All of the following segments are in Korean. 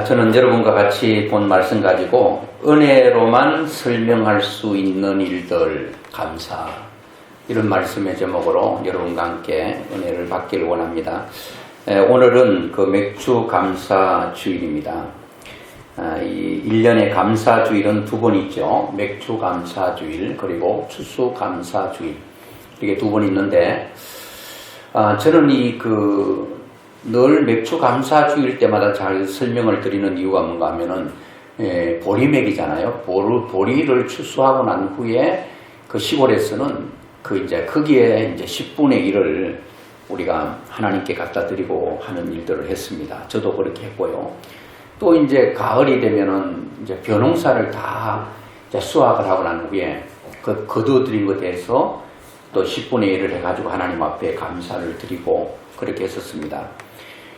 저는 여러분과 같이 본 말씀 가지고 은혜로만 설명할 수 있는 일들 감사, 이런 말씀의 제목으로 여러분과 함께 은혜를 받기를 원합니다. 오늘은 그 맥주 감사 주일입니다. 이 1년의 감사 주일은 두 번 있죠. 맥주 감사 주일 그리고 추수 감사 주일, 이게 두 번 있는데 저는 늘 맥주 감사 주일 때마다 잘 설명을 드리는 이유가 뭔가 하면은 보리맥이잖아요. 보리를 추수하고 난 후에 그 시골에서는 거기에 이제 10분의 1을 우리가 하나님께 갖다 드리고 하는 일들을 했습니다. 저도 그렇게 했고요. 또 이제 가을이 되면은 이제 벼농사를 다 이제 수확을 하고 난 후에 거두어들인 것에 대해서 또 10분의 1을 해가지고 하나님 앞에 감사를 드리고 그렇게 했었습니다.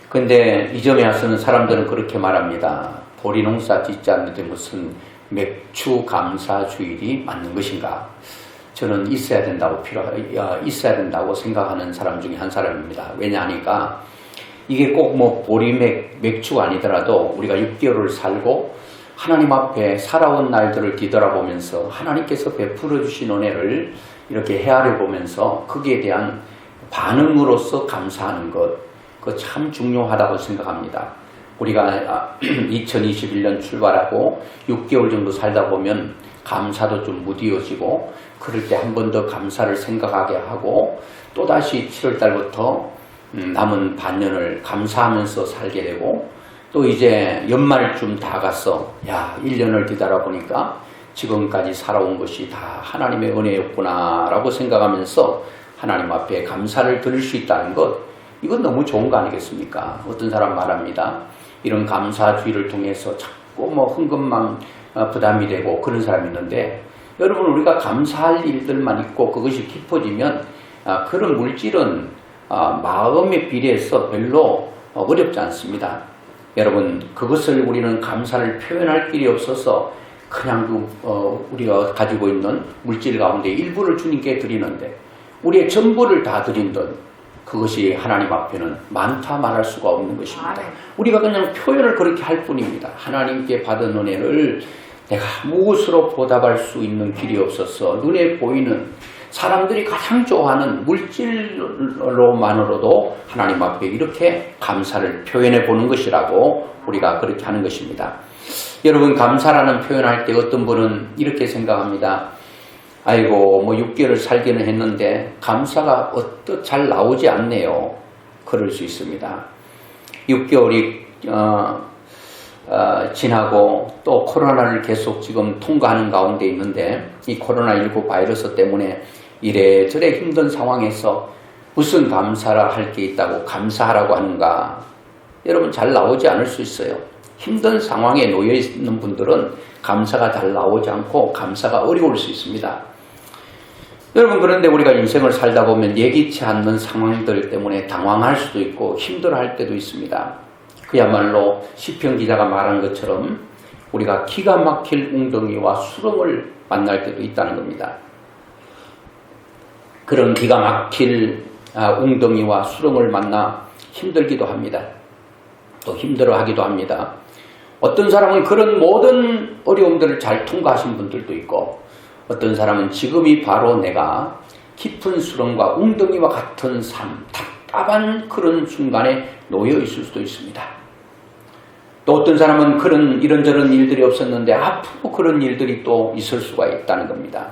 근데 이 점에 와서는 사람들은 그렇게 말합니다. 보리 농사 짓지 않는 것은 맥주 감사 주일이 맞는 것인가? 저는 있어야 된다고 생각하는 사람 중에 한 사람입니다. 왜냐하니까 이게 꼭 맥주가 아니더라도 우리가 6개월을 살고 하나님 앞에 살아온 날들을 뒤돌아보면서 하나님께서 베풀어 주신 은혜를 이렇게 헤아려 보면서 거기에 대한 반응으로서 감사하는 것, 그거 참 중요하다고 생각합니다. 우리가 2021년 출발하고 6개월 정도 살다 보면 감사도 좀 무디어지고, 그럴 때 한 번 더 감사를 생각하게 하고 또다시 7월달부터 남은 반년을 감사하면서 살게 되고, 또 이제 연말쯤 다 갔어. 1년을 뒤돌아보니까 지금까지 살아온 것이 다 하나님의 은혜였구나 라고 생각하면서 하나님 앞에 감사를 드릴 수 있다는 것, 이건 너무 좋은 거 아니겠습니까? 어떤 사람 말합니다. 이런 감사주의를 통해서 자꾸 흥금만 부담이 되고 그런 사람이 있는데, 여러분, 우리가 감사할 일들만 있고 그것이 깊어지면 그런 물질은 마음에 비례해서 별로 어렵지 않습니다. 여러분, 그것을 우리는 감사를 표현할 길이 없어서 그냥 우리가 가지고 있는 물질 가운데 일부를 주님께 드리는데, 우리의 전부를 다 드린 듯 그것이 하나님 앞에는 많다 말할 수가 없는 것입니다. 우리가 그냥 표현을 그렇게 할 뿐입니다. 하나님께 받은 은혜를 내가 무엇으로 보답할 수 있는 길이 없어서 눈에 보이는 사람들이 가장 좋아하는 물질로만으로도 하나님 앞에 이렇게 감사를 표현해 보는 것이라고 우리가 그렇게 하는 것입니다. 여러분, 감사라는 표현할 때 어떤 분은 이렇게 생각합니다. 아이고, 6개월을 살기는 했는데 감사가 잘 나오지 않네요. 그럴 수 있습니다. 6개월이 지나고 또 코로나를 계속 지금 통과하는 가운데 있는데, 이 코로나19 바이러스 때문에 이래저래 힘든 상황에서 무슨 감사를 할 게 있다고 감사하라고 하는가? 여러분, 잘 나오지 않을 수 있어요. 힘든 상황에 놓여 있는 분들은 감사가 잘 나오지 않고 감사가 어려울 수 있습니다. 여러분, 그런데 우리가 인생을 살다 보면 예기치 않는 상황들 때문에 당황할 수도 있고 힘들어할 때도 있습니다. 그야말로 시편 기자가 말한 것처럼 우리가 기가 막힐 웅덩이와 수렁을 만날 때도 있다는 겁니다. 그런 기가 막힐 웅덩이와 수렁을 만나 힘들기도 합니다. 또 힘들어하기도 합니다. 어떤 사람은 그런 모든 어려움들을 잘 통과하신 분들도 있고, 어떤 사람은 지금이 바로 내가 깊은 수렁과 웅덩이와 같은 삶, 답답한 그런 순간에 놓여 있을 수도 있습니다. 또 어떤 사람은 이런저런 일들이 없었는데 앞으로 그런 일들이 또 있을 수가 있다는 겁니다.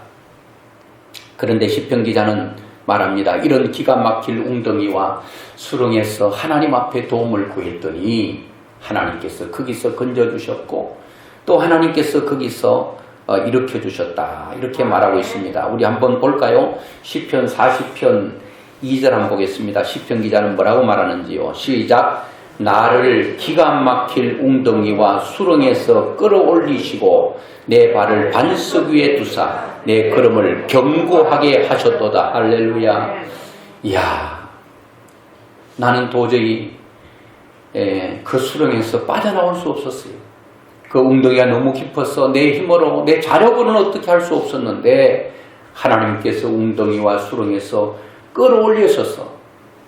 그런데 시편 기자는 말합니다. 이런 기가 막힐 웅덩이와 수렁에서 하나님 앞에 도움을 구했더니 하나님께서 거기서 건져주셨고 또 하나님께서 거기서 일으켜주셨다, 이렇게 말하고 있습니다. 우리 한번 볼까요? 시편 40편 2절 한번 보겠습니다. 시편 기자는 뭐라고 말하는지요? 시작. 나를 기가 막힐 웅덩이와 수렁에서 끌어올리시고 내 발을 반석 위에 두사 내 걸음을 견고하게 하셨도다. 할렐루야. 이야, 나는 도저히 그 수렁에서 빠져나올 수 없었어요. 그 웅덩이가 너무 깊어서 내 힘으로, 내 자력으로는 어떻게 할 수 없었는데 하나님께서 웅덩이와 수렁에서 끌어올리셔서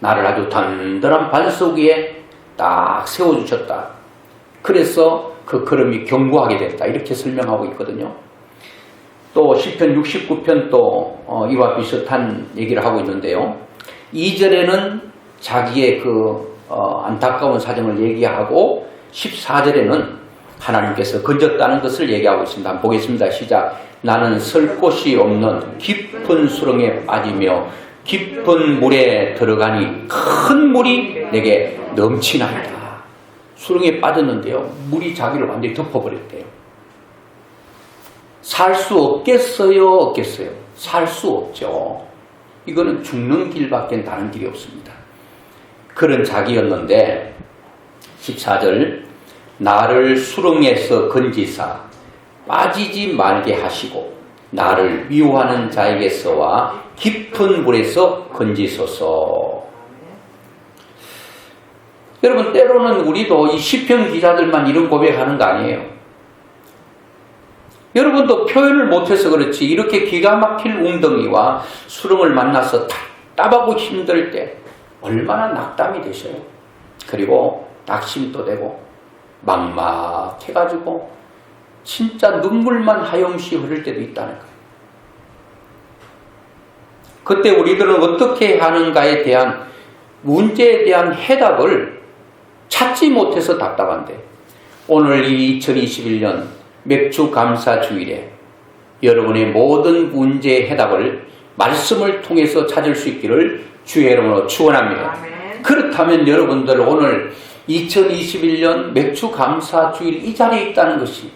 나를 아주 단단한 반석 위에 딱 세워주셨다. 그래서 그 걸음이 견고하게 됐다. 이렇게 설명하고 있거든요. 또 시편 69편 또 이와 비슷한 얘기를 하고 있는데요. 2절에는 자기의 그 안타까운 사정을 얘기하고 14절에는 하나님께서 건졌다는 것을 얘기하고 있습니다. 한번 보겠습니다. 시작. 나는 설 곳이 없는 깊은 수렁에 빠지며 깊은 물에 들어가니 큰 물이 내게 넘치나이다. 수렁에 빠졌는데요. 물이 자기를 완전히 덮어버렸대요. 살 수 없겠어요? 없겠어요? 살 수 없죠. 이거는 죽는 길밖에 다른 길이 없습니다. 그런 자기였는데 14절 나를 수렁에서 건지사 빠지지 말게 하시고 나를 미워하는 자에게서와 깊은 물에서 건지소서. 여러분 때로는 우리도 이 시편 기자들만 이런 고백하는 거 아니에요. 여러분도 표현을 못해서 그렇지 이렇게 기가 막힐 웅덩이와 수렁을 만나서 답답하고 힘들 때 얼마나 낙담이 되셔요. 그리고 낙심도 되고 막막해가지고 진짜 눈물만 하염시 흐를 때도 있다는 거예요. 그때 우리들은 어떻게 하는가에 대한 문제에 대한 해답을 찾지 못해서 답답한데 오늘 이 2021년 맥주 감사 주일에 여러분의 모든 문제의 해답을 말씀을 통해서 찾을 수 있기를 주의 이름으로 축원합니다. 그렇다면 여러분들 오늘 2021년 맥주 감사 주일 이 자리에 있다는 것이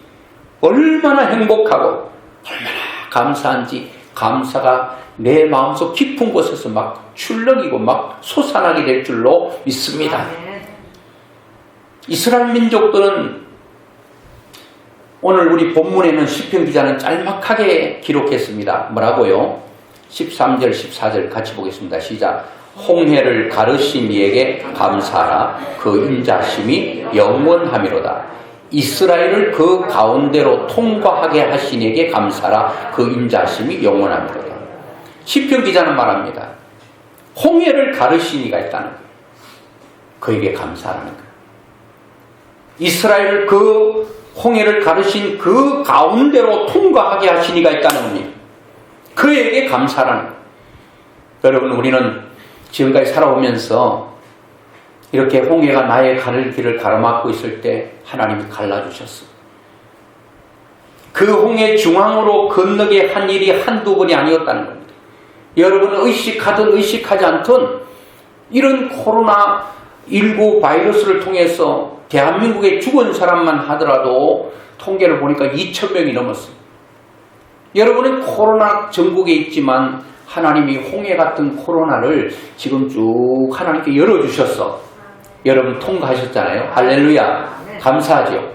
얼마나 행복하고 얼마나 감사한지 감사가 내 마음속 깊은 곳에서 막 출렁이고 막 솟아나게 될 줄로 믿습니다. 이스라엘 민족들은 오늘 우리 본문에는 시편 기자는 짤막하게 기록했습니다. 뭐라고요? 13절 14절 같이 보겠습니다. 시작. 홍해를 가르신 이에게 감사하라. 그 인자심이 영원하미로다. 이스라엘을 그 가운데로 통과하게 하신 이에게 감사하라. 그 인자심이 영원하미로다. 시편 기자는 말합니다. 홍해를 가르신 이가 있다는 거예요. 그에게 감사하라는 거예요. 이스라엘을 그 홍해를 가르신 그 가운데로 통과하게 하신 이가 있다는 겁니다. 그에게 감사라는 거예요. 여러분 우리는 지금까지 살아오면서 이렇게 홍해가 나의 가를 길을 가로막고 있을 때 하나님이 갈라주셨어. 그 홍해 중앙으로 건너게 한 일이 한두 번이 아니었다는 겁니다. 여러분은 의식하든 의식하지 않든 이런 코로나19 바이러스를 통해서 대한민국에 죽은 사람만 하더라도 통계를 보니까 2,000명이 넘었어요. 여러분은 코로나 전국에 있지만 하나님이 홍해 같은 코로나를 지금 쭉 하나님께 열어주셨어. 여러분 통과하셨잖아요. 할렐루야. 감사하죠.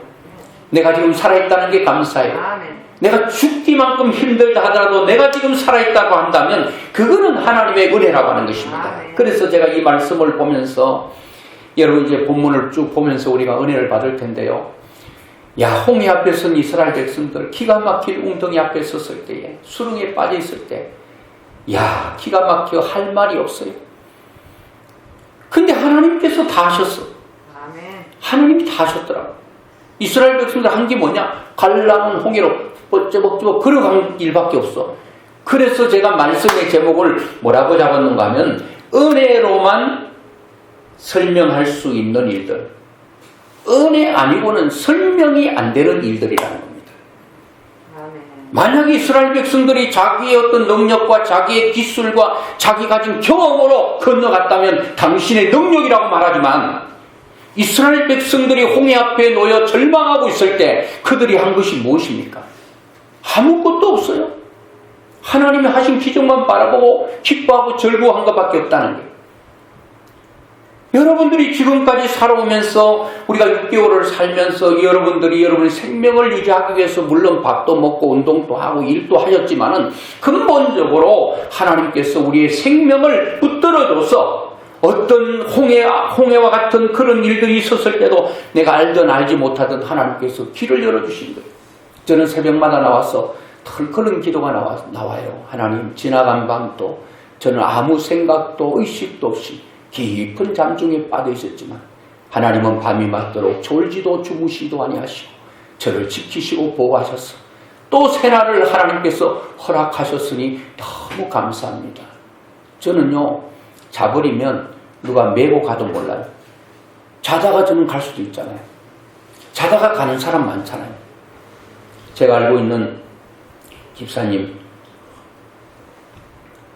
내가 지금 살아있다는 게 감사해요. 내가 죽기만큼 힘들다 하더라도 내가 지금 살아있다고 한다면 그거는 하나님의 은혜라고 하는 것입니다. 그래서 제가 이 말씀을 보면서 여러분 이제 본문을 쭉 보면서 우리가 은혜를 받을 텐데요. 야, 홍해 앞에 선 이스라엘 백성들 기가 막힐 웅덩이 앞에 섰을 때에 수렁에 빠져 있을 때 야, 기가 막혀 할 말이 없어요. 근데 하나님께서 다 하셨어. 하나님이 다 하셨더라고. 이스라엘 백성들 한 게 뭐냐? 갈라놓은 홍해로 뻐쩍뻐쩍 걸어간 일밖에 없어. 그래서 제가 말씀의 제목을 뭐라고 잡았는가 하면 은혜로만 설명할 수 있는 일들. 은혜 아니고는 설명이 안 되는 일들이라는 겁니다. 만약에 이스라엘 백성들이 자기의 어떤 능력과 자기의 기술과 자기 가진 경험으로 건너갔다면 당신의 능력이라고 말하지만 이스라엘 백성들이 홍해 앞에 놓여 절망하고 있을 때 그들이 한 것이 무엇입니까? 아무것도 없어요. 하나님이 하신 기적만 바라보고 기뻐하고 즐거워한 것밖에 없다는 거예요. 여러분들이 지금까지 살아오면서 우리가 6개월을 살면서 여러분들이 여러분의 생명을 유지하기 위해서 물론 밥도 먹고 운동도 하고 일도 하셨지만은 근본적으로 하나님께서 우리의 생명을 붙들어줘서 어떤 홍해와 같은 그런 일들이 있었을 때도 내가 알든 알지 못하든 하나님께서 길을 열어주신 거예요. 저는 새벽마다 나와서 털커는 기도가 나와요. 하나님, 지나간 밤도 저는 아무 생각도 의식도 없이 깊은 잠 중에 빠져 있었지만 하나님은 밤이 맞도록 졸지도 주무시도 아니하시고 저를 지키시고 보호하셨어. 또 새날을 하나님께서 허락하셨으니 너무 감사합니다. 저는요, 자버리면 누가 메고 가도 몰라요. 자다가 저는 갈 수도 있잖아요. 자다가 가는 사람 많잖아요. 제가 알고 있는 집사님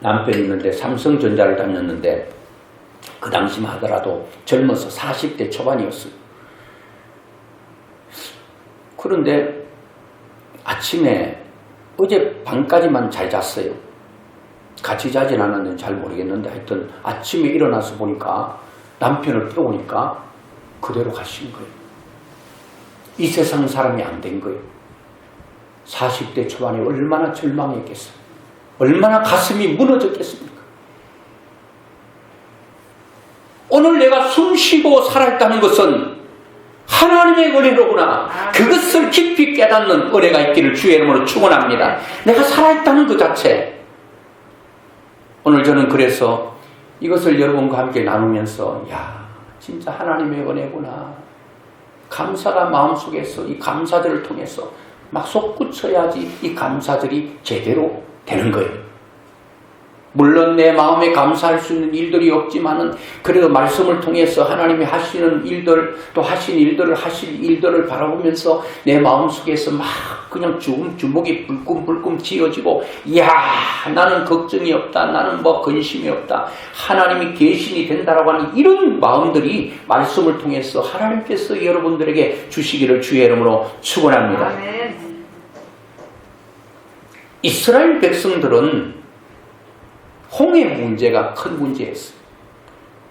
남편이 있는데 삼성전자를 다녔는데 그 당시만 하더라도 젊어서 40대 초반이었어요. 그런데 아침에 어제 밤까지만 잘 잤어요. 같이 자진 않았는데 잘 모르겠는데 하여튼 아침에 일어나서 보니까 남편을 깨우니까 그대로 가신 거예요. 이 세상 사람이 안 된 거예요. 40대 초반에 얼마나 절망했겠어요. 얼마나 가슴이 무너졌겠습니까? 오늘 내가 숨쉬고 살아있다는 것은 하나님의 은혜로구나. 그것을 깊이 깨닫는 은혜가 있기를 주의 이름으로 축원합니다. 내가 살아있다는 그 자체. 오늘 저는 그래서 이것을 여러분과 함께 나누면서 야, 진짜 하나님의 은혜구나. 감사가 마음속에서 이 감사들을 통해서 막 솟구쳐야지 이 감사들이 제대로 되는 거예요. 물론 내 마음에 감사할 수 있는 일들이 없지만은 그래도 말씀을 통해서 하나님이 하시는 일들 또 하신 일들을 하실 일들을 바라보면서 내 마음속에서 막 그냥 주먹이 불끈불끈 쥐어지고 이야 나는 걱정이 없다. 나는 뭐 근심이 없다. 하나님이 계신이 된다라고 하는 이런 마음들이 말씀을 통해서 하나님께서 여러분들에게 주시기를 주의 이름으로 축원합니다. 아멘. 이스라엘 백성들은 홍해 문제가 큰 문제였어요.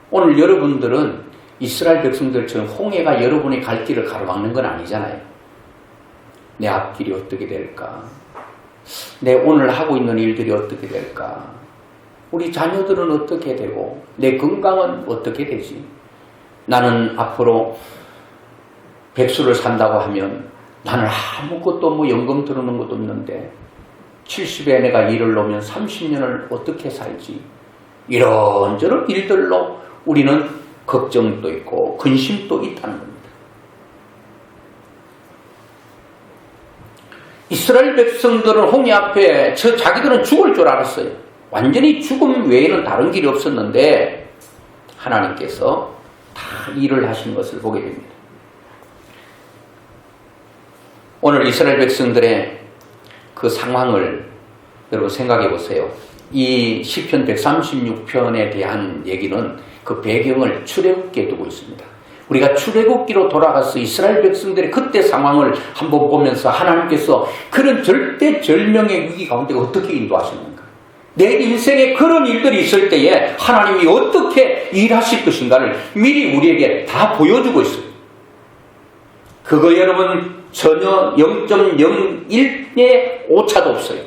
오늘 여러분들은 이스라엘 백성들처럼 홍해가 여러분의 갈 길을 가로막는 건 아니잖아요. 내 앞길이 어떻게 될까? 내 오늘 하고 있는 일들이 어떻게 될까? 우리 자녀들은 어떻게 되고 내 건강은 어떻게 되지? 나는 앞으로 백수를 산다고 하면 나는 아무것도 뭐 연금 들어오는 것도 없는데 70에 내가 일을 놓으면 30년을 어떻게 살지? 이런저런 일들로 우리는 걱정도 있고 근심도 있다는 겁니다. 이스라엘 백성들은 홍해 앞에 자기들은 죽을 줄 알았어요. 완전히 죽음 외에는 다른 길이 없었는데 하나님께서 다 일을 하신 것을 보게 됩니다. 오늘 이스라엘 백성들의 그 상황을 여러분 생각해 보세요. 이 시편 136편에 대한 얘기는 그 배경을 출애굽기에 두고 있습니다. 우리가 출애굽기로 돌아가서 이스라엘 백성들의 그때 상황을 한번 보면서 하나님께서 그런 절대절명의 위기 가운데 어떻게 인도하시는가, 내 인생에 그런 일들이 있을 때에 하나님이 어떻게 일하실 것인가를 미리 우리에게 다 보여주고 있어요. 그거 여러분 전혀 0.01의 오차도 없어요.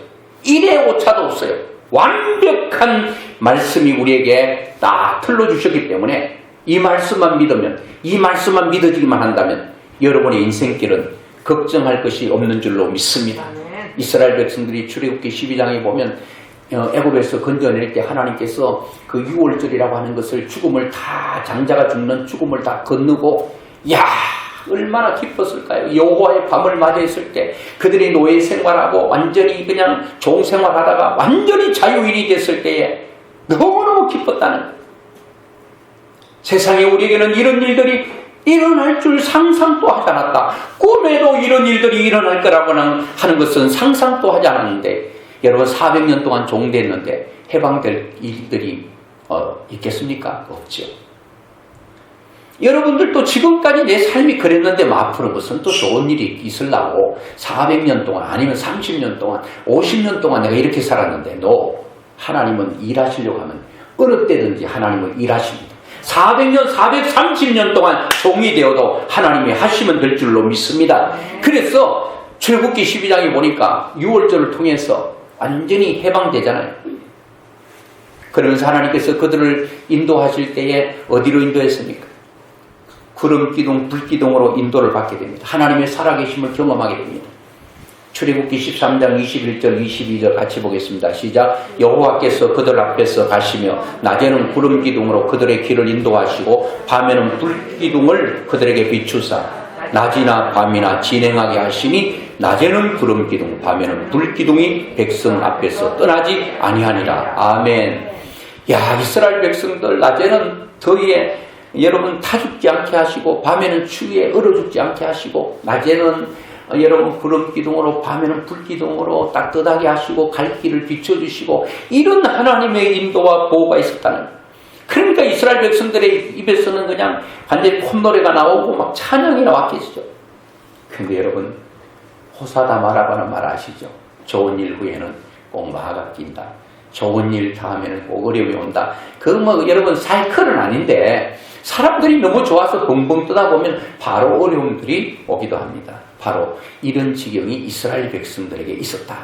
1의 오차도 없어요. 완벽한 말씀이 우리에게 딱 틀어주셨기 때문에 이 말씀만 믿으면, 이 말씀만 믿어지기만 한다면 여러분의 인생길은 걱정할 것이 없는 줄로 믿습니다. 이스라엘 백성들이 출애굽기 12장에 보면 애굽에서 건져낼 때 하나님께서 그 6월절이라고 하는 것을 죽음을 다 장자가 죽는 죽음을 다 건너고 야 얼마나 기뻤을까요? 여호와의 밤을 맞이했을 때 그들이 노예 생활하고 완전히 그냥 종생활하다가 완전히 자유인이 됐을 때에 너무너무 기뻤다는, 세상에 우리에게는 이런 일들이 일어날 줄 상상도 하지 않았다. 꿈에도 이런 일들이 일어날 거라고 하는 것은 상상도 하지 않았는데 여러분 400년 동안 종됐는데 해방될 일들이 있겠습니까? 없죠. 여러분들도 지금까지 내 삶이 그랬는데 앞으로 무슨 또 좋은 일이 있으려고 400년 동안 아니면 30년 동안 50년 동안 내가 이렇게 살았는데 하나님은 일하시려고 하면 어느 때든지 하나님은 일하십니다. 400년 430년 동안 종이 되어도 하나님이 하시면 될 줄로 믿습니다. 그래서 출애굽기 12장에 보니까 6월절을 통해서 완전히 해방되잖아요. 그러면서 하나님께서 그들을 인도하실 때에 어디로 인도했습니까? 구름 기둥, 불 기둥으로 인도를 받게 됩니다. 하나님의 살아계심을 경험하게 됩니다. 출애굽기 13장 21절 22절 같이 보겠습니다. 시작. 여호와께서 그들 앞에서 가시며 낮에는 구름 기둥으로 그들의 길을 인도하시고 밤에는 불 기둥을 그들에게 비추사 낮이나 밤이나 진행하게 하시니 낮에는 구름 기둥 밤에는 불 기둥이 백성 앞에서 떠나지 아니하니라. 아멘. 야, 이스라엘 백성들 낮에는 더위에 여러분 타 죽지 않게 하시고 밤에는 추위에 얼어 죽지 않게 하시고 낮에는 여러분 구름 기둥으로 밤에는 불 기둥으로 따뜻하게 하시고 갈 길을 비춰주시고 이런 하나님의 인도와 보호가 있었다는. 그러니까 이스라엘 백성들의 입에서는 그냥 완전히 콧노래가 나오고 막 찬양이 나왔겠죠. 근데 여러분 호사다 마라바는 말 아시죠? 좋은 일 후에는 꼭 마가 낀다. 좋은 일 다음에는 꼭 어려움이 온다. 여러분 사이클은 아닌데 사람들이 너무 좋아서 벙벙 뜨다 보면 바로 어려움들이 오기도 합니다. 바로 이런 지경이 이스라엘 백성들에게 있었다.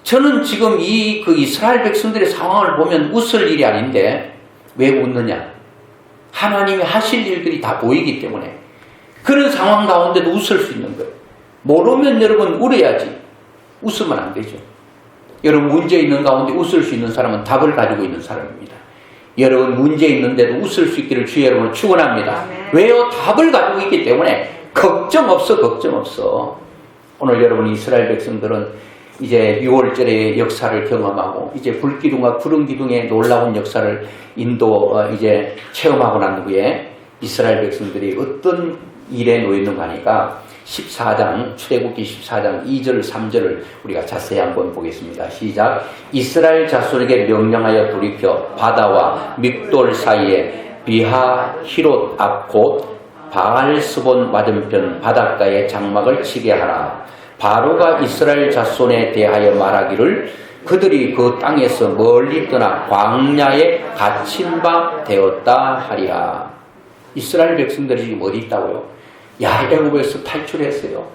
저는 지금 그 이스라엘 백성들의 상황을 보면 웃을 일이 아닌데 왜 웃느냐? 하나님이 하실 일들이 다 보이기 때문에 그런 상황 가운데도 웃을 수 있는 거예요. 모르면 여러분 울어야지. 웃으면 안 되죠. 여러분 문제 있는 가운데 웃을 수 있는 사람은 답을 가지고 있는 사람입니다. 여러분 문제 있는데도 웃을 수 있기를 주의 여러분을 축원합니다. 왜요? 답을 가지고 있기 때문에 걱정 없어. 오늘 여러분 이스라엘 백성들은 이제 6월절의 역사를 경험하고 이제 불기둥과 구름기둥의 놀라운 역사를 이제 체험하고 난 후에 이스라엘 백성들이 어떤 일에 놓였는가 하니까 14장 출애굽기 14장 2절 3절을 우리가 자세히 한번 보겠습니다. 시작. 이스라엘 자손에게 명령하여 돌이켜 바다와 믹돌 사이에 비하 히롯 앞 곧 바알스본 맞은편 바닷가에 장막을 치게 하라. 바로가 이스라엘 자손에 대하여 말하기를 그들이 그 땅에서 멀리 떠나 광야에 갇힌 바 되었다 하리라. 이스라엘 백성들이 지금 어디 있다고요? 애굽에서 탈출했어요.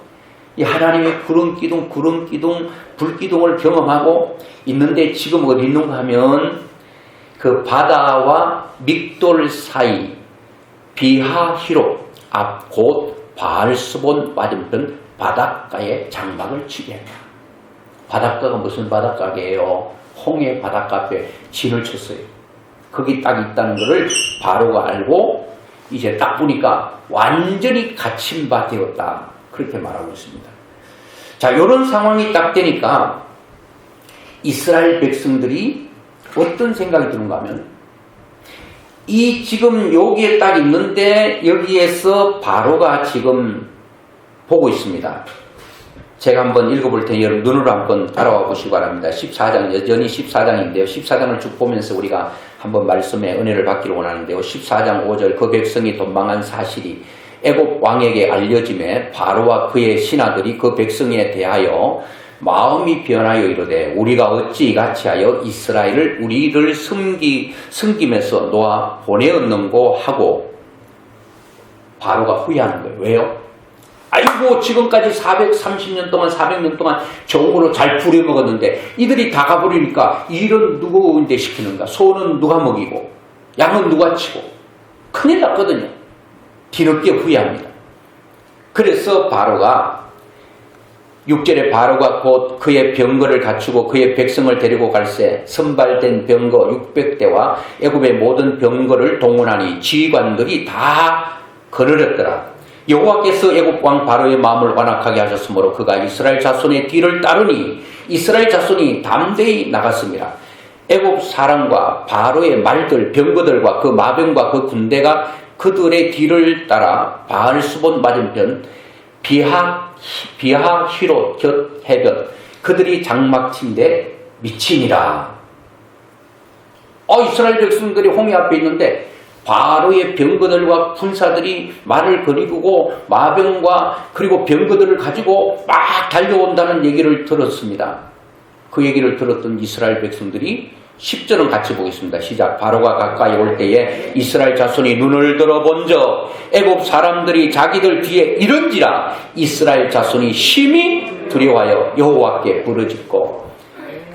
이 하나님의 구름 기둥, 불 기둥을 경험하고 있는데 지금 어디 있는가 하면 그 바다와 믹돌 사이 비하 히롯 앞 곧 바알스본 맞은편 바닷가에 장막을 치게 했다. 바닷가가 무슨 바닷가게요? 홍해 바닷가 앞에 진을 쳤어요. 거기 딱 있다는 것을 바로가 알고 이제 딱 보니까 완전히 갇힌 바 되었다. 그렇게 말하고 있습니다. 자, 이런 상황이 딱 되니까 이스라엘 백성들이 어떤 생각이 드는가 하면 지금 여기에 딱 있는데 여기에서 바로가 지금 보고 있습니다. 제가 한번 읽어볼 테니 여러분 눈으로 한번 따라와 보시기 바랍니다. 14장, 여전히 14장인데요. 14장을 쭉 보면서 우리가 한번 말씀의 은혜를 받기를 원하는데요. 14장 5절 그 백성이 도망한 사실이 애굽 왕에게 알려짐에 바로와 그의 신하들이 그 백성에 대하여 마음이 변하여 이르되 우리가 어찌 이같이 하여 이스라엘을 우리를 섬김에서 놓아 보내었는고 하고 바로가 후회하는 거예요. 왜요? 아이고 지금까지 430년 동안 400년 동안 정으로 잘 부려먹었는데 이들이 다 가버리니까 일은 누구인데 시키는가? 소는 누가 먹이고 양은 누가 치고 큰일 났거든요. 뒤늦게 후회합니다. 그래서 바로가 6절에 바로가 곧 그의 병거를 갖추고 그의 백성을 데리고 갈새 선발된 병거 600대와 애굽의 모든 병거를 동원하니 지휘관들이 다 거느렸더라. 여호와께서 애굽 왕 바로의 마음을 완악하게 하셨으므로 그가 이스라엘 자손의 뒤를 따르니 이스라엘 자손이 담대히 나갔습니다. 애굽 사람과 바로의 말들 병거들과 그 마병과 그 군대가 그들의 뒤를 따라 바알스본 맞은편 비하 히롯 곁 해변 그들이 장막 친데 미치니라. 이스라엘 백성들이 홍해 앞에 있는데 바로의 병거들과 군사들이 말을 거리고 마병과 그리고 병거들을 가지고 막 달려온다는 얘기를 들었습니다. 그 얘기를 들었던 이스라엘 백성들이 10절은 같이 보겠습니다. 시작. 바로가 가까이 올 때에 이스라엘 자손이 눈을 들어 본저 애굽 사람들이 자기들 뒤에 이른지라 이스라엘 자손이 심히 두려워하여 여호와께 부르짖고.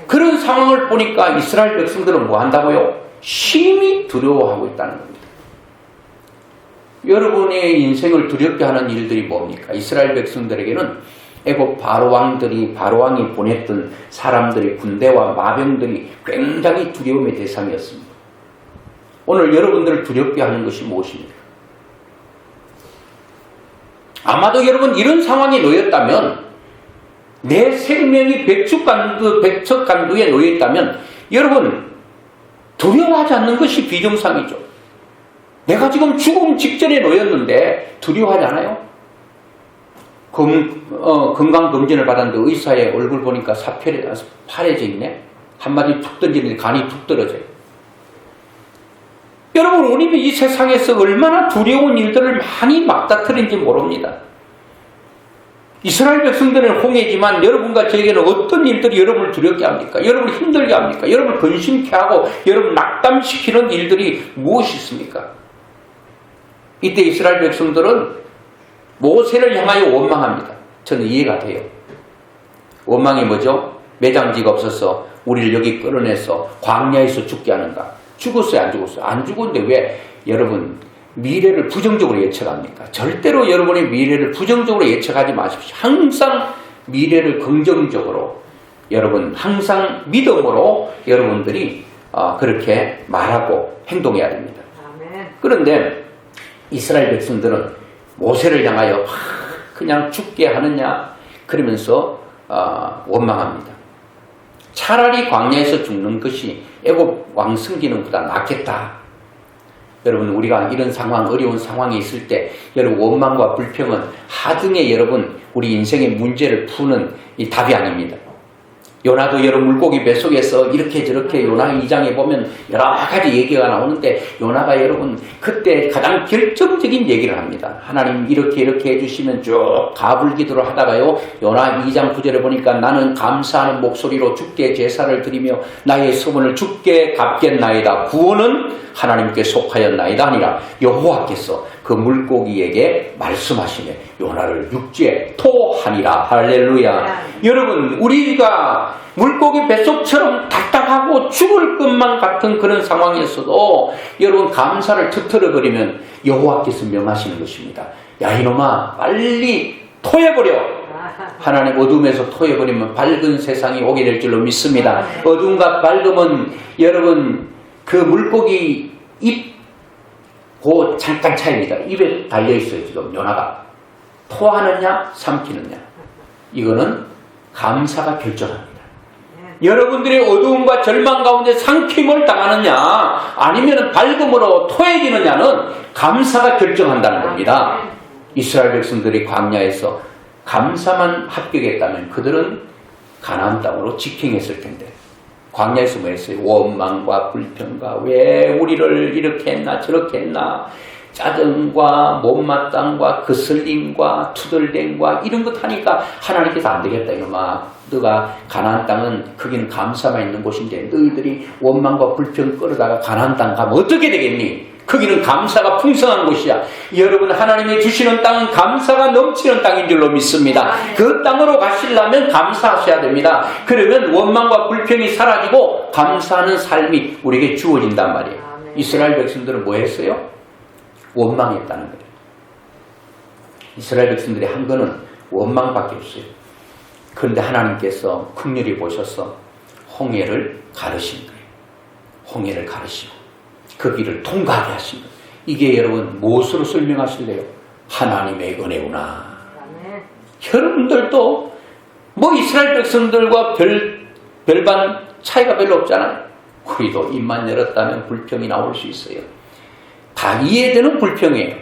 그런 상황을 보니까 이스라엘 백성들은 뭐 한다고요? 심히 두려워하고 있다는 겁니다. 여러분의 인생을 두렵게 하는 일들이 뭡니까? 이스라엘 백성들에게는 애굽 바로왕이 보냈던 사람들의 군대와 마병들이 굉장히 두려움의 대상이었습니다. 오늘 여러분들을 두렵게 하는 것이 무엇입니까? 아마도 여러분 이런 상황에 놓였다면, 내 생명이 백척간두에 놓여있다면 여러분 두려워하지 않는 것이 비정상이죠. 내가 지금 죽음 직전에 놓였는데 두려워하지 않아요? 건강검진을 받았는데 의사의 얼굴 보니까 파래져 있네. 한마디 툭 던지는데 간이 툭 떨어져요. 여러분, 우리는 이 세상에서 얼마나 두려운 일들을 많이 막다트린지 모릅니다. 이스라엘 백성들은 홍해지만 여러분과 저에게는 어떤 일들이 여러분을 두렵게 합니까? 여러분을 힘들게 합니까? 여러분을 근심케 하고 여러분을 낙담시키는 일들이 무엇이 있습니까? 이때 이스라엘 백성들은 모세를 향하여 원망합니다. 저는 이해가 돼요. 원망이 뭐죠? 매장지가 없어서 우리를 여기 끌어내서 광야에서 죽게 하는가? 죽었어요? 안 죽었어요? 안 죽었는데 왜 여러분 미래를 부정적으로 예측합니까? 절대로 여러분의 미래를 부정적으로 예측하지 마십시오. 항상 미래를 긍정적으로, 여러분 항상 믿음으로 여러분들이 그렇게 말하고 행동해야 됩니다. 그런데 이스라엘 백성들은 모세를 향하여 그냥 죽게 하느냐 그러면서 원망합니다. 차라리 광야에서 죽는 것이 애굽 왕 승기는 보다 낫겠다. 여러분, 우리가 이런 상황, 어려운 상황에 있을 때 여러분 원망과 불평은 하등의 여러분 우리 인생의 문제를 푸는 이 답이 아닙니다. 요나도 여러분 물고기 뱃속에서 이렇게 저렇게 요나 2장에 보면 여러 가지 얘기가 나오는데, 요나가 여러분 그때 가장 결정적인 얘기를 합니다. 하나님 이렇게 해주시면 쭉 가불기도를 하다가요, 요나 2장 9절에 보니까 나는 감사하는 목소리로 주께 제사를 드리며 나의 소원을 주께 갚겠나이다. 구원은 하나님께 속하였나이다 아니라 여호와께서 그 물고기에게 말씀하시며 요나를 육지에 토하니라. 할렐루야. 여러분, 우리가 물고기 뱃속처럼 답답하고 죽을 것만 같은 그런 상황에서도 여러분 감사를 터뜨려버리면 여호와께서 명하시는 것입니다. 야 이놈아 빨리 토해버려. 하나님 어둠에서 토해버리면 밝은 세상이 오게 될 줄로 믿습니다. 어둠과 밝음은 여러분 그 물고기 입 그 잠깐 차이입니다. 입에 달려있어요. 지금 요나가 토하느냐 삼키느냐, 이거는 감사가 결정합니다. 여러분들이 어두움과 절망 가운데 삼킴을 당하느냐 아니면 밝음으로 토해지느냐는 감사가 결정한다는 겁니다. 이스라엘 백성들이 광야에서 감사만 합격했다면 그들은 가나안 땅으로 직행했을 텐데, 광야에서 뭐 했어요? 원망과 불평과 왜 우리를 이렇게 했나 저렇게 했나, 짜증과 못마땅과 거슬림과 투덜댐과 이런 것 하니까 하나님께서 안 되겠다 이놈아, 너가 가나안 땅은 거기는 감사만 있는 곳인데 너희들이 원망과 불평 끌어다가 가나안 땅 가면 어떻게 되겠니? 거기는 감사가 풍성한 곳이야. 여러분, 하나님이 주시는 땅은 감사가 넘치는 땅인 줄로 믿습니다. 그 땅으로 가시려면 감사하셔야 됩니다. 그러면 원망과 불평이 사라지고 감사하는 삶이 우리에게 주어진단 말이에요. 이스라엘 백성들은 뭐 했어요? 원망했다는 거예요. 이스라엘 백성들이 한 거는 원망밖에 없어요. 그런데 하나님께서 긍휼히 보셔서 홍해를 가르신 거예요. 홍해를 가르시고 그 길을 통과하게 하신 거예요. 이게 여러분 무엇으로 설명하실래요? 하나님의 은혜구나. 여러분들도 뭐 이스라엘 백성들과 별반 차이가 별로 없잖아요. 우리도 입만 열었다면 불평이 나올 수 있어요. 다 이해되는 불평이에요.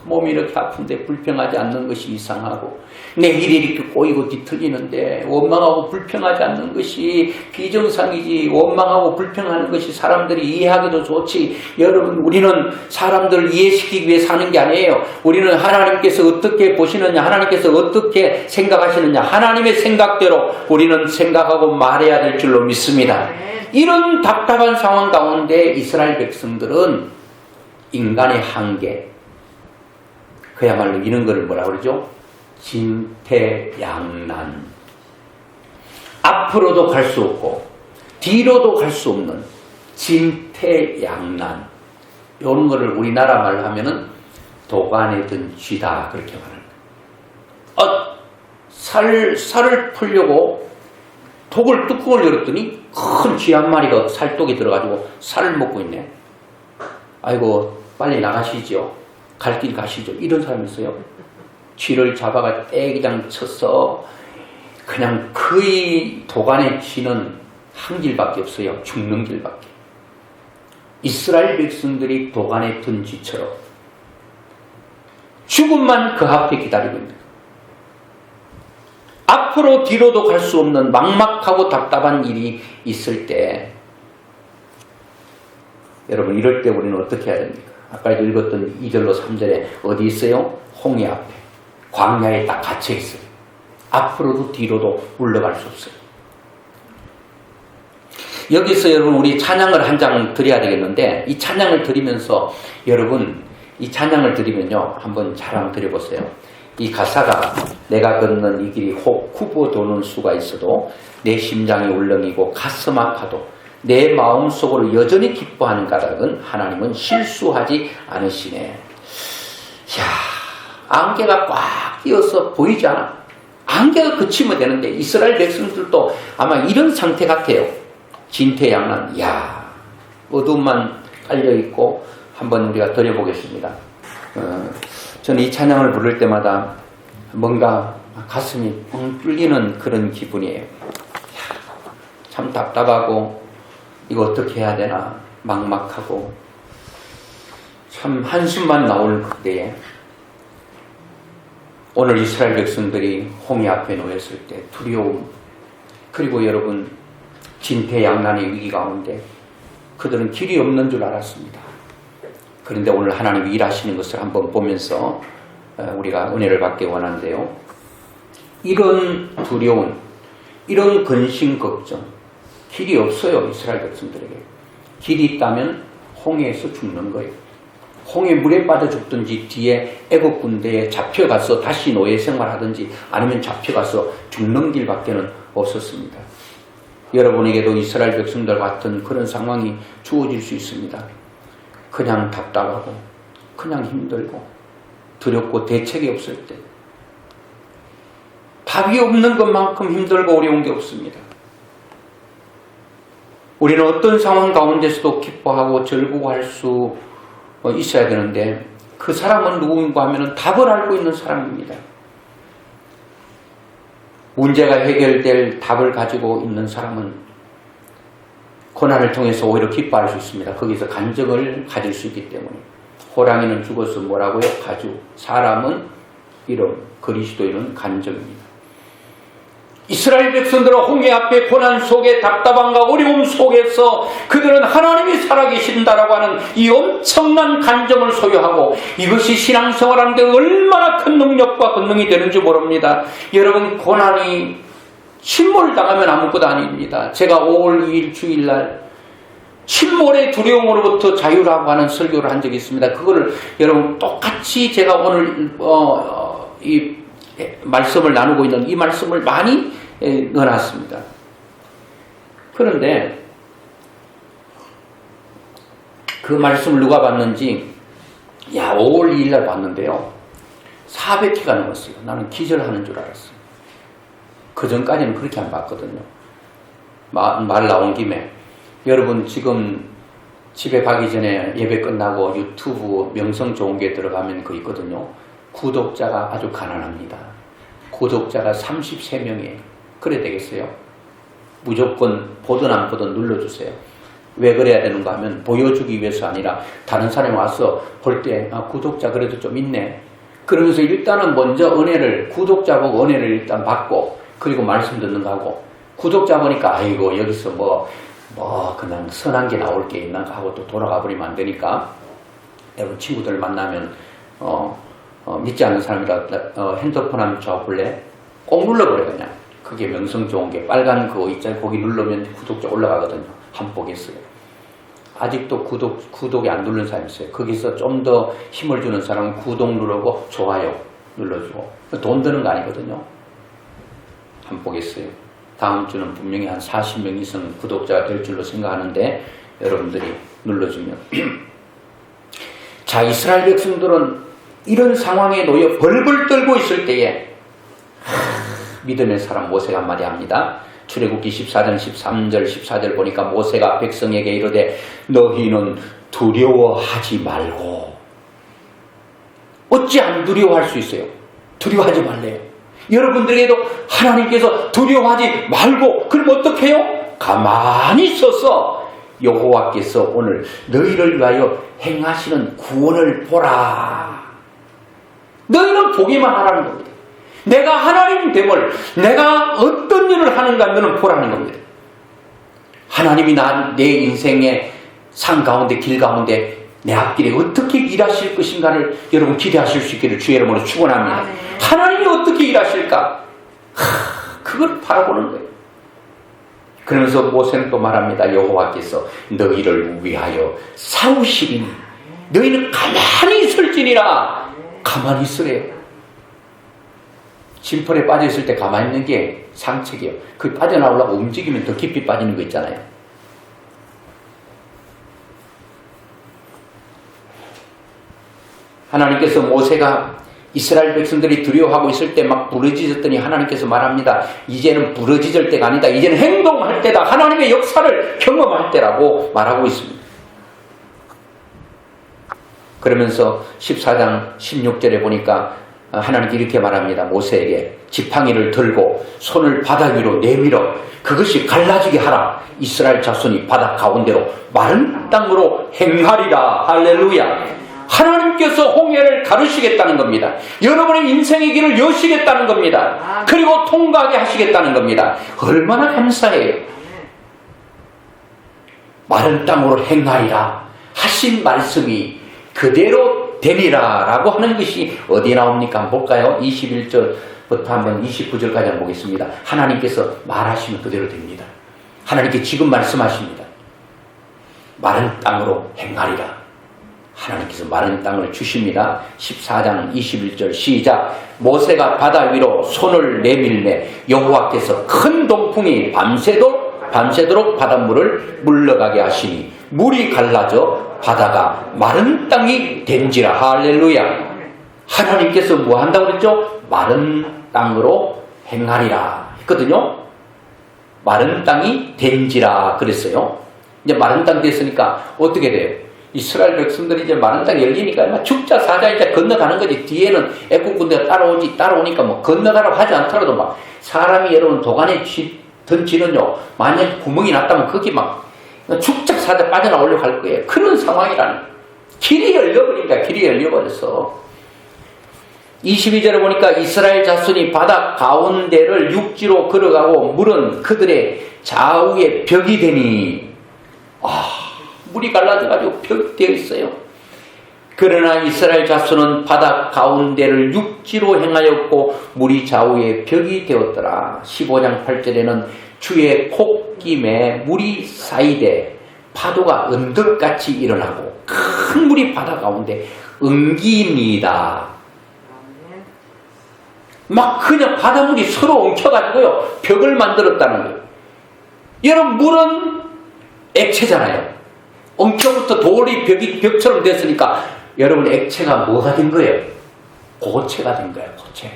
몸이 이렇게 아픈데 불평하지 않는 것이 이상하고, 내 일이 이렇게 꼬이고 뒤틀리는데 원망하고 불평하지 않는 것이 비정상이지, 원망하고 불평하는 것이 사람들이 이해하기도 좋지. 여러분, 우리는 사람들을 이해시키기 위해 사는 게 아니에요. 우리는 하나님께서 어떻게 보시느냐, 하나님께서 어떻게 생각하시느냐, 하나님의 생각대로 우리는 생각하고 말해야 될 줄로 믿습니다. 이런 답답한 상황 가운데 이스라엘 백성들은 인간의 한계, 그야말로 이런 거를 뭐라 그러죠? 진퇴양난. 앞으로도 갈 수 없고 뒤로도 갈 수 없는 진퇴양난. 이런 거를 우리나라 말로 하면은 도간에 든 쥐다 그렇게 말하는 거예요. 살을 풀려고 독을 뚜껑을 열었더니 큰 쥐 한 마리가 살독에 들어가지고 살을 먹고 있네. 아이고 빨리 나가시죠. 갈 길 가시죠. 이런 사람이 있어요. 쥐를 잡아가 떼기장 쳐서 그냥 거의 도간의 쥐는 한 길밖에 없어요. 죽는 길밖에. 이스라엘 백성들이 도간에 든 쥐처럼 죽음만 그 앞에 기다리고 있는 거예요. 앞으로 뒤로도 갈 수 없는 막막하고 답답한 일이 있을 때 여러분 이럴 때 우리는 어떻게 해야 됩니까? 아까 읽었던 2절로 3절에 어디 있어요? 홍해 앞에 광야에 딱 갇혀 있어요. 앞으로도 뒤로도 물러갈 수 없어요. 여기서 여러분 우리 찬양을 한 장 드려야 되겠는데 이 찬양을 드리면서 여러분 이 찬양을 드리면요 한번 잘 한번 드려보세요. 이 가사가 내가 걷는 이 길이 혹 후보 도는 수가 있어도 내 심장이 울렁이고 가슴 아파도 내 마음속으로 여전히 기뻐하는 까닭은 하나님은 실수하지 않으시네. 이야, 안개가 꽉 끼어서 보이지 않아. 안개가 그치면 되는데 이스라엘 백성들도 아마 이런 상태 같아요. 진퇴양난. 이야, 어둠만 깔려있고 한번 우리가 드려보겠습니다. 저는 이 찬양을 부를 때마다 뭔가 가슴이 뻥 뚫리는 그런 기분이에요. 참 답답하고 이거 어떻게 해야 되나 막막하고 참 한숨만 나올 그때에 오늘 이스라엘 백성들이 홍해 앞에 놓였을 때 두려움 그리고 여러분 진퇴양난의 위기 가운데 그들은 길이 없는 줄 알았습니다. 그런데 오늘 하나님이 일하시는 것을 한번 보면서 우리가 은혜를 받기 원하는데요. 이런 두려움, 이런 근심 걱정, 길이 없어요. 이스라엘 백성들에게. 길이 있다면 홍해에서 죽는 거예요. 홍해 물에 빠져 죽든지 뒤에 애국 군대에 잡혀가서 다시 노예 생활하든지 아니면 잡혀가서 죽는 길밖에는 없었습니다. 여러분에게도 이스라엘 백성들 같은 그런 상황이 주어질 수 있습니다. 그냥 답답하고 그냥 힘들고 두렵고 대책이 없을 때 답이 없는 것만큼 힘들고 어려운 게 없습니다. 우리는 어떤 상황 가운데서도 기뻐하고 즐거워할 수 있어야 되는데 그 사람은 누구인가 하면 답을 알고 있는 사람입니다. 문제가 해결될 답을 가지고 있는 사람은 고난을 통해서 오히려 기뻐할 수 있습니다. 거기서 간증을 가질 수 있기 때문에. 호랑이는 죽어서 뭐라고요? 가죽. 사람은 이름, 그리스도인은 간증입니다. 이스라엘 백성들은 홍해 앞에 고난 속에 답답함과 어려움 속에서 그들은 하나님이 살아계신다라고 하는 이 엄청난 간증을 소유하고 이것이 신앙생활하는데 얼마나 큰 능력과 권능이 되는지 모릅니다. 여러분 고난이 침몰당하면 아무것도 아닙니다. 제가 5월 2일 주일날 침몰의 두려움으로부터 자유라고 하는 설교를 한 적이 있습니다. 그거를 여러분 똑같이 제가 오늘 이 말씀을 나누고 있는 이 말씀을 많이 넣어놨습니다. 그런데 그 말씀을 누가 봤는지 5월 2일날 봤는데요. 400회가 넘었어요. 나는 기절하는 줄 알았어요. 그 전까지는 그렇게 안 봤거든요. 말 나온 김에 여러분 지금 집에 가기 전에 예배 끝나고 유튜브 명성 좋은 게 들어가면 그 있거든요. 구독자가 아주 가난합니다. 구독자가 33명이에요. 그래 되겠어요? 무조건 보든 안 보든 눌러주세요. 왜 그래야 되는가 하면 보여주기 위해서 아니라 다른 사람이 와서 볼 때 구독자 그래도 좀 있네. 그러면서 일단은 먼저 은혜를 구독자 보고 은혜를 일단 받고 그리고 말씀 듣는 거 하고 구독자 보니까 아이고 여기서 뭐 그냥 선한 게 나올 게 있나 하고 또 돌아가 버리면 안 되니까 여러분 친구들 만나면 믿지 않는 사람이라 핸드폰 한번 줘볼래? 꼭 눌러버려 그냥. 그게 명성 좋은 게 빨간 그거 있잖아요. 거기 누르면 구독자 올라가거든요. 한번 보겠어요. 아직도 구독이 안 누른 사람이 있어요. 거기서 좀 더 힘을 주는 사람은 구독 누르고 좋아요 눌러주고 돈 드는 거 아니거든요. 한번 보겠어요. 다음 주는 분명히 한 40명 이상 구독자가 될 줄로 생각하는데 여러분들이 눌러주면 자 이스라엘 백성들은 이런 상황에 놓여 벌벌 떨고 있을 때에 믿음의 사람 모세가 한마디 합니다. 출애굽기 14장 13절 14절 보니까 모세가 백성에게 이르되 너희는 두려워하지 말고. 어찌 안 두려워할 수 있어요? 두려워하지 말래요. 여러분들에게도 하나님께서 두려워하지 말고, 그럼 어떻게 해요? 가만히 서서 여호와께서 오늘 너희를 위하여 행하시는 구원을 보라. 너희는 보기만 하라는 겁니다. 내가 하나님 됨을, 내가 어떤 일을 하는가 너는 보라는 겁니다. 하나님이 내 인생의 산 가운데, 길 가운데, 내 앞길에 어떻게 일하실 것인가를 여러분 기대하실 수 있기를 주의 이름으로 축원합니다. 하나님이 어떻게 일하실까? 그걸 바라보는 거예요. 그러면서 모세는 또 말합니다. 여호와께서 너희를 위하여 싸우시리니 너희는 가만히 있을지니라. 가만히 있으래요. 심벌에 빠져있을 때 가만히 있는 게 상책이에요. 그 빠져나오려고 움직이면 더 깊이 빠지는 거 있잖아요. 하나님께서 모세가 이스라엘 백성들이 두려워하고 있을 때 막 부르짖었더니 하나님께서 말합니다. 이제는 부르짖을 때가 아니다. 이제는 행동할 때다. 하나님의 역사를 경험할 때라고 말하고 있습니다. 그러면서 14장 16절에 보니까 하나님께 이렇게 말합니다. 모세에게 지팡이를 들고 손을 바다 위로 내밀어 그것이 갈라지게 하라. 이스라엘 자손이 바다 가운데로 마른 땅으로 행하리라. 할렐루야. 하나님께서 홍해를 가르시겠다는 겁니다. 여러분의 인생의 길을 여시겠다는 겁니다. 그리고 통과하게 하시겠다는 겁니다. 얼마나 감사해요. 마른 땅으로 행하리라 하신 말씀이 그대로 되리라 라고 하는 것이 어디에 나옵니까? 한번 볼까요? 21절부터 한번 29절까지 한번 보겠습니다. 하나님께서 말하시면 그대로 됩니다. 하나님께 지금 말씀하십니다. 마른 땅으로 행하리라. 하나님께서 마른 땅을 주십니다. 14장 21절 시작. 모세가 바다 위로 손을 내밀매 여호와께서 큰 동풍이 밤새도록 바닷물을 물러가게 하시니 물이 갈라져 바다가 마른 땅이 된지라. 할렐루야. 하나님께서 뭐 한다고 그랬죠? 마른 땅으로 행하리라 했거든요. 마른 땅이 된지라 그랬어요. 이제 마른 땅 됐으니까 어떻게 돼요? 이스라엘 백성들이 이제 마른 땅이 열리니까 막 죽자 사자 이제 건너가는 거지. 뒤에는 애국 군대가 따라오니까 뭐 건너가라고 하지 않더라도 막 사람이 여러분 도간에 던지는요. 만약 구멍이 났다면 거기 막 죽자 사자 빠져나오려고 할 거예요. 그런 상황이라는. 길이 열려버리니까 길이 열려버렸어. 22절에 보니까 이스라엘 자손이 바다 가운데를 육지로 걸어가고 물은 그들의 좌우에 벽이 되니 물이 갈라져가지고 벽이 되어 있어요. 그러나 이스라엘 자손은 바다 가운데를 육지로 행하였고 물이 좌우에 벽이 되었더라. 15장 8절에는 주의 콧김에 물이 쌓이되 파도가 언덕같이 일어나고 큰 물이 바다 가운데 엉깁니다. 막 그냥 바닷물이 서로 엉켜가지고요 벽을 만들었다는 거예요. 여러분 물은 액체잖아요. 엉켜부터 돌이 벽처럼 됐으니까 여러분 액체가 뭐가 된 거예요? 고체가 된 거예요. 고체.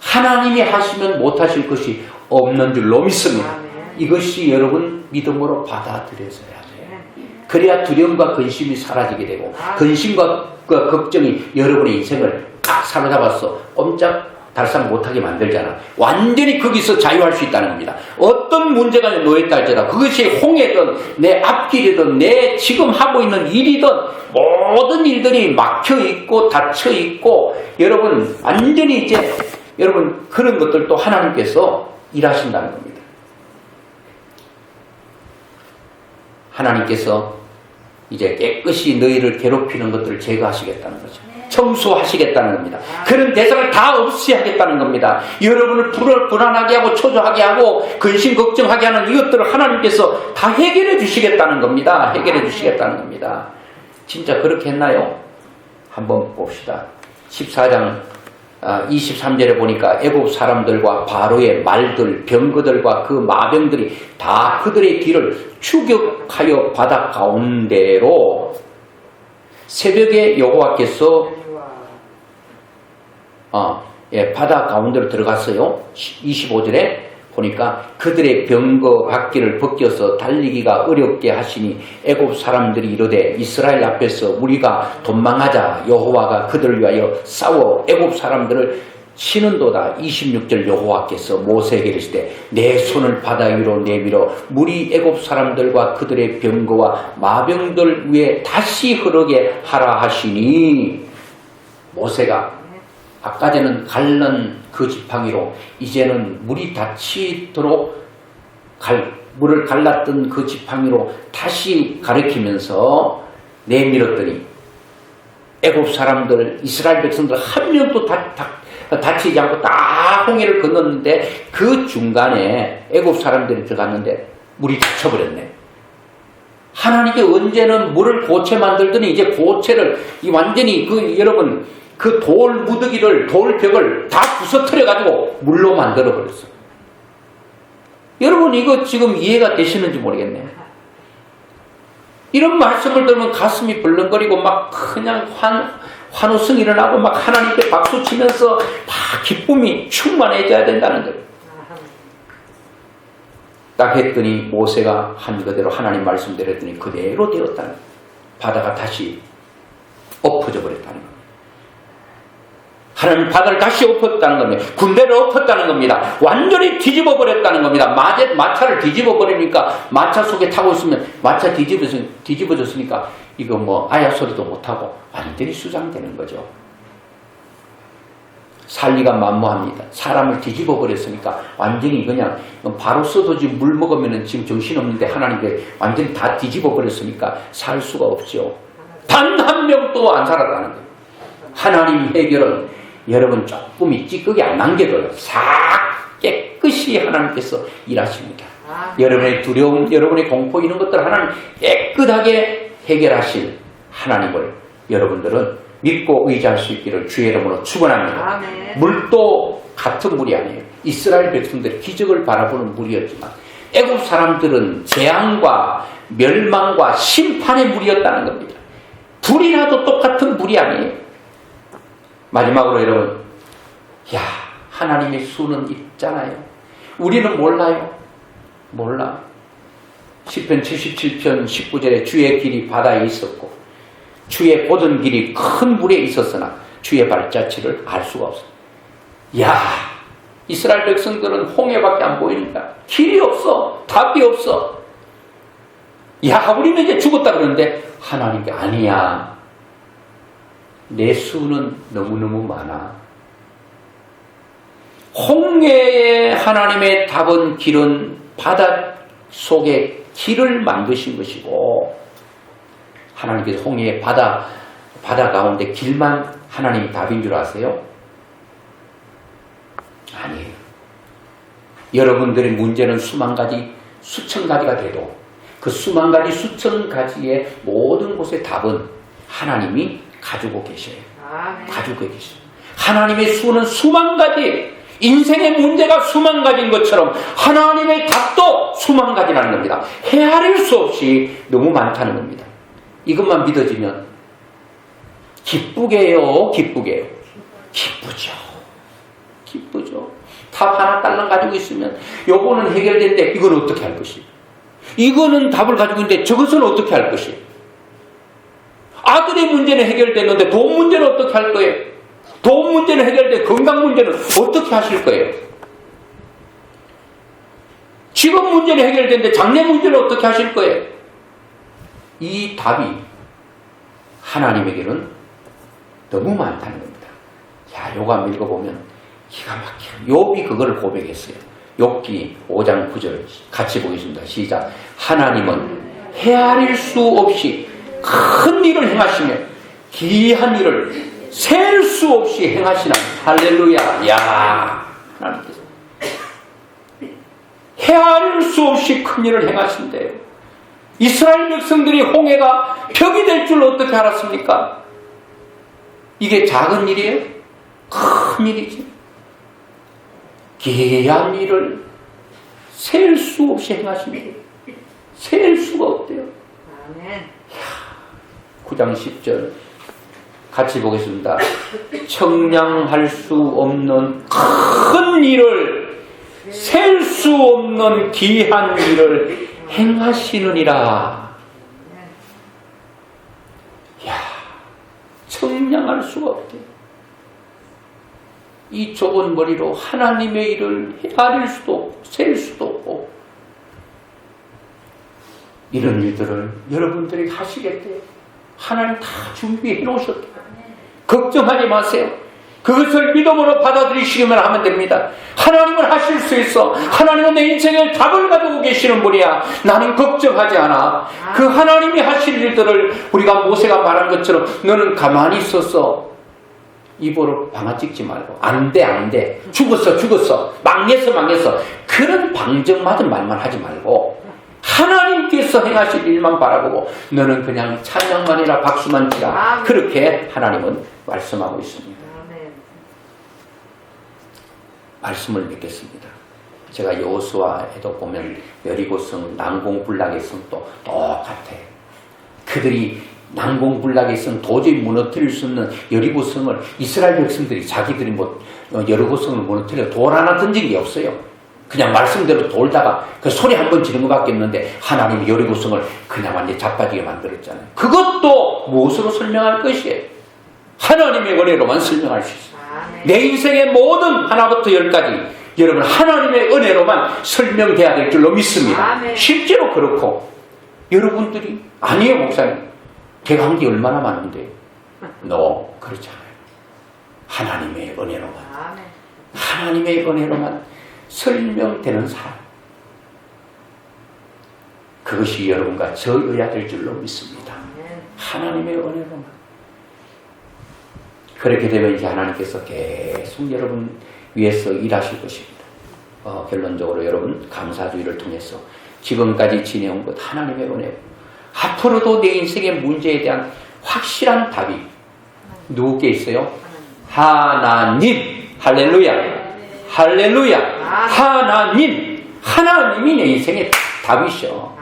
하나님이 하시면 못하실 것이 없는 줄로 믿습니다. 이것이 여러분 믿음으로 받아들여져야 돼요. 그래야 두려움과 근심이 사라지게 되고 근심과 걱정이 여러분의 인생을 딱 사로잡아서 꼼짝 달싹 못하게 만들잖아. 완전히 거기서 자유할 수 있다는 겁니다. 어떤 문제가 놓였다 할지라도 그것이 홍해든 내 앞길이든 내 지금 하고 있는 일이든 모든 일들이 막혀있고 닫혀있고 여러분 완전히 이제 여러분 그런 것들도 하나님께서 일하신다는 겁니다. 하나님께서 이제 깨끗이 너희를 괴롭히는 것들을 제거하시겠다는 거죠. 청소하시겠다는 겁니다. 그런 대상을 다 없애하겠다는 겁니다. 여러분을 불안하게 하고 초조하게 하고 근심 걱정하게 하는 이것들을 하나님께서 다 해결해 주시겠다는 겁니다. 해결해 주시겠다는 겁니다. 진짜 그렇게 했나요? 한번 봅시다. 14장 23절에 보니까 애국 사람들과 바로의 말들, 병거들과 그 마병들이 다 그들의 길을 추격하여 바다 가운데로 새벽에 여호와께서 바다 가운데로 들어갔어요. 25절에 보니까 그들의 병거 바퀴를 벗겨서 달리기가 어렵게 하시니 애굽 사람들이 이르되 이스라엘 앞에서 우리가 도망하자. 여호와가 그들을 위하여 싸워 애굽 사람들을 치는도다. 26절 여호와께서 모세에게 이르시되 내 손을 바다 위로 내밀어 물이 애굽 사람들과 그들의 병거와 마병들 위에 다시 흐르게 하라 하시니 모세가 아까 전에는 갈른 그 지팡이로 이제는 물이 닫히도록 물을 갈랐던 그 지팡이로 다시 가리키면서 내밀었더니 애굽 사람들 이스라엘 백성들 한 명도 다치지 않고 다 홍해를 건넜는데 그 중간에 애굽 사람들이 들어갔는데 물이 닫혀버렸네. 하나님께 언제는 물을 고체 만들더니 이제 고체를 완전히 여러분 그 돌 무더기를 돌벽을 다 부서뜨려 가지고 물로 만들어 버렸어. 여러분 이거 지금 이해가 되시는지 모르겠네요. 이런 말씀을 들으면 가슴이 벌렁거리고 막 그냥 환호성이 일어나고 막 하나님께 박수 치면서 막 기쁨이 충만해져야 된다는 거예요. 딱 했더니 모세가 한 그대로 하나님 말씀대로 했더니 그대로 되었다는 거예요. 바다가 다시 엎어져 버렸다는 거예요. 하나님 바다를 다시 엎었다는 겁니다. 군대를 엎었다는 겁니다. 완전히 뒤집어 버렸다는 겁니다. 마차를 뒤집어 버리니까 마차 속에 타고 있으면 마차 뒤집어졌으니까 이거 아야 소리도 못하고 완전히 수장되는 거죠. 살리가 만무합니다. 사람을 뒤집어 버렸으니까 완전히 그냥 바로 써도지 물 먹으면 지금 정신없는데 하나님께 완전히 다 뒤집어 버렸으니까 살 수가 없죠. 단 한 명도 안 살아가는 거예요. 하나님 해결은 여러분 조금이 찌꺼기 안 남겨둬요. 싹 깨끗이 하나님께서 일하십니다. 여러분의 두려움, 여러분의 공포 이런 것들 하나님 깨끗하게 해결하실 하나님을 여러분들은 믿고 의지할 수 있기를 주의 이름으로 축원합니다. 물도 같은 물이 아니에요. 이스라엘 백성들이 기적을 바라보는 물이었지만 애굽 사람들은 재앙과 멸망과 심판의 물이었다는 겁니다. 불이 나도 똑같은 물이 아니에요. 마지막으로 여러분, 하나님의 수는 있잖아요. 우리는 몰라요. 몰라. 시편 77편 19절에 주의 길이 바다에 있었고 주의 보던 길이 큰 물에 있었으나 주의 발자취를 알 수가 없어. 이스라엘 백성들은 홍해밖에 안 보이니까 길이 없어. 답이 없어. 우리는 이제 죽었다 그러는데 하나님께 아니야. 내 수는 너무너무 많아. 홍해에 하나님의 답은 길은 바다 속에 길을 만드신 것이고 하나님께서 홍해의 바다 가운데 길만 하나님이 답인 줄 아세요? 아니에요. 여러분들의 문제는 수만 가지, 수천 가지가 돼도 그 수만 가지, 수천 가지의 모든 곳의 답은 하나님이 가지고 계셔요. 가지고 계셔요. 하나님의 수는 수만 가지, 인생의 문제가 수만 가지인 것처럼 하나님의 답도 수만 가지라는 겁니다. 헤아릴 수 없이 너무 많다는 겁니다. 이것만 믿어지면 기쁘게요. 기쁘죠. 답 하나 딸랑 가지고 있으면 요거는 해결된데 이건 어떻게 할 것이? 이거는 답을 가지고 있는데 저것은 어떻게 할 것이? 아들의 문제는 해결됐는데 돈 문제는 어떻게 할 거예요? 돈 문제는 해결돼 건강 문제는 어떻게 하실 거예요? 직업 문제는 해결됐는데 장래 문제는 어떻게 하실 거예요? 이 답이 하나님에게는 너무 많다는 겁니다. 요거 한번 읽어보면 기가 막혀요. 욥이 그거를 고백했어요. 욥기 5장 9절 같이 보겠습니다. 시작. 하나님은 헤아릴 수 없이 큰 일을 행하시며 귀한 일을 셀 수 없이 행하시나. 할렐루야. 하나님께서 헤아릴 수 없이 큰 일을 행하신대요. 이스라엘 백성들이 홍해가 벽이 될 줄 어떻게 알았습니까? 이게 작은 일이에요? 큰 일이지. 귀한 일을 셀 수 없이 행하십니다. 셀 수가 없대요. 아멘. 9장 10절 같이 보겠습니다. 청량할 수 없는 큰 일을, 셀 수 없는 귀한 일을 행하시느니라. 이야, 청량할 수가 없대. 이 좁은 머리로 하나님의 일을 헤아릴 수도 없고 셀 수도 없고, 이런 일들을 여러분들이 하시겠대요. 하나님 다 준비해 놓으셨대요. 걱정하지 마세요. 그것을 믿음으로 받아들이시기만 하면 됩니다. 하나님은 하실 수 있어. 하나님은 내 인생의 답을 가지고 계시는 분이야. 나는 걱정하지 않아. 그 하나님이 하실 일들을 우리가 모세가 말한 것처럼 너는 가만히 있었어. 입으로 방아 찍지 말고 안 돼. 죽었어. 망했어. 그런 방정맞은 말만 하지 말고 하나님께서 행하실 일만 바라보고 너는 그냥 찬양만이나 박수만 치라. 그렇게 하나님은 말씀하고 있습니다. 말씀을 맺겠습니다. 제가 여호수아에도 보면 여리고성, 난공불락의 성도 똑같아요. 그들이 난공불락의 성, 도저히 무너뜨릴 수 없는 여리고성을 이스라엘 백성들이 자기들이 여리고성을 무너뜨려 돌 하나 던진 게 없어요. 그냥 말씀대로 돌다가 그 소리 한 번 지른 것밖에 없는데 하나님이 여리고성을 그냥 완전히 자빠지게 만들었잖아요. 그것도 무엇으로 설명할 것이에요? 하나님의 은혜로만 설명할 수 있어요. 내 인생의 모든 하나부터 열까지 여러분 하나님의 은혜로만 설명돼야 될 줄로 믿습니다. 실제로 그렇고 여러분들이 아니에요 목사님. 제가 한 게 얼마나 많은데. 그렇지 않아요. 하나님의 은혜로만. 하나님의 은혜로만 설명되는 사람. 그것이 여러분과 저여야 될 줄로 믿습니다. 하나님의 은혜로만. 그렇게 되면 이제 하나님께서 계속 여러분 위해서 일하실 것입니다. 결론적으로 여러분 감사주의를 통해서 지금까지 지내온 것 하나님의 은혜고 앞으로도 내 인생의 문제에 대한 확실한 답이 누구께 있어요? 하나님. 할렐루야. 하나님이 내 인생의 답이셔.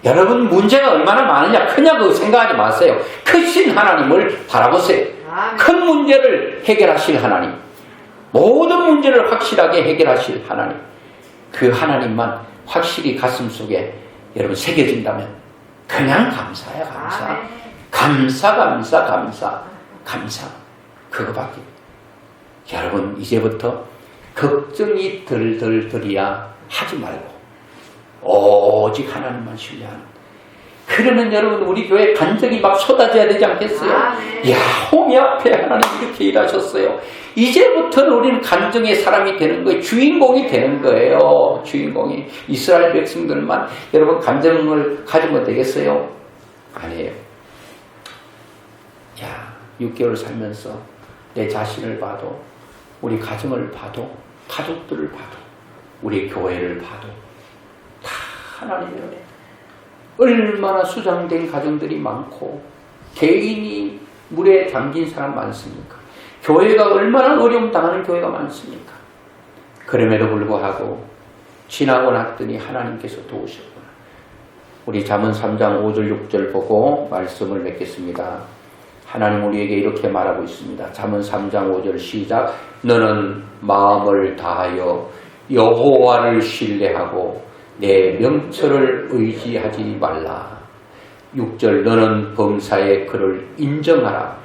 여러분 문제가 얼마나 많으냐 크냐 그거 생각하지 마세요. 크신 하나님을 바라보세요. 큰 문제를 해결하실 하나님, 모든 문제를 확실하게 해결하실 하나님, 그 하나님만 확실히 가슴속에 여러분 새겨진다면 그냥 감사야. 감사. 그거밖에. 여러분 이제부터 걱정이 덜덜덜이야 하지 말고 오직 하나님만 신뢰하는. 그러면 여러분 우리 교회 간증이 막 쏟아져야 되지 않겠어요? 야, 홍해 앞에 하나님 이렇게 일하셨어요. 이제부터는 우리는 간증의 사람이 되는 거예요. 주인공이 되는 거예요. 주인공이. 이스라엘 백성들만 여러분 간증을 가지면 되겠어요? 아니에요. 야, 6개월 살면서 내 자신을 봐도, 우리 가정을 봐도, 가족들을 봐도, 우리 교회를 봐도 다 하나님의 은혜. 얼마나 수장된 가정들이 많고 개인이 물에 잠긴 사람 많습니까? 교회가 얼마나 어려움 당하는 교회가 많습니까? 그럼에도 불구하고 지나고 났더니 하나님께서 도우셨구나. 우리 잠언 3장 5절 6절 보고 말씀을 맺겠습니다. 하나님 우리에게 이렇게 말하고 있습니다. 잠언 3장 5절 시작. 너는 마음을 다하여 여호와를 신뢰하고 내 명철을 의지하지 말라. 6절 너는 범사의 그를 인정하라.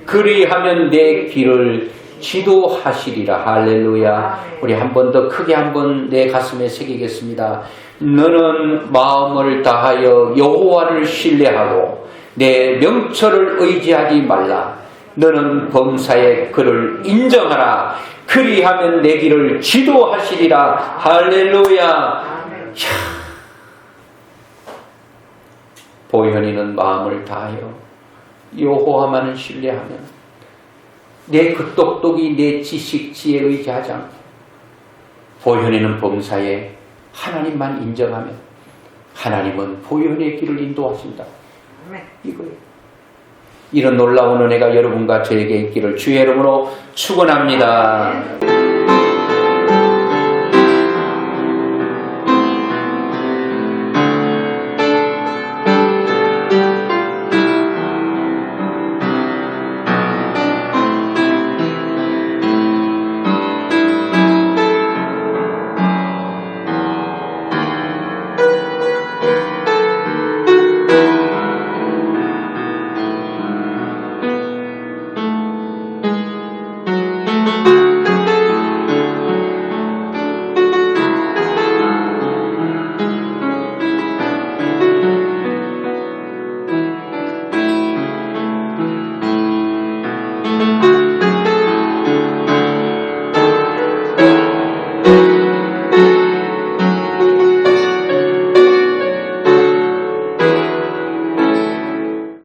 그리하면 내 길을 지도하시리라. 할렐루야. 우리 한 번 더 크게 한번 내 가슴에 새기겠습니다. 너는 마음을 다하여 여호와를 신뢰하고 내 명철을 의지하지 말라. 너는 범사의 그를 인정하라. 그리하면 내 길을 지도하시리라. 할렐루야. 보현이는 마음을 다하여 여호와만을 신뢰하면 내 그 똑똑이 내 지식 지혜에 의지하지 않고 보현이는 범사에 하나님만 인정하면 하나님은 보현의 길을 인도하신다. 이거예요. 이런 놀라운 은혜가 여러분과 저에게 있기를 주의 이름으로 축원합니다.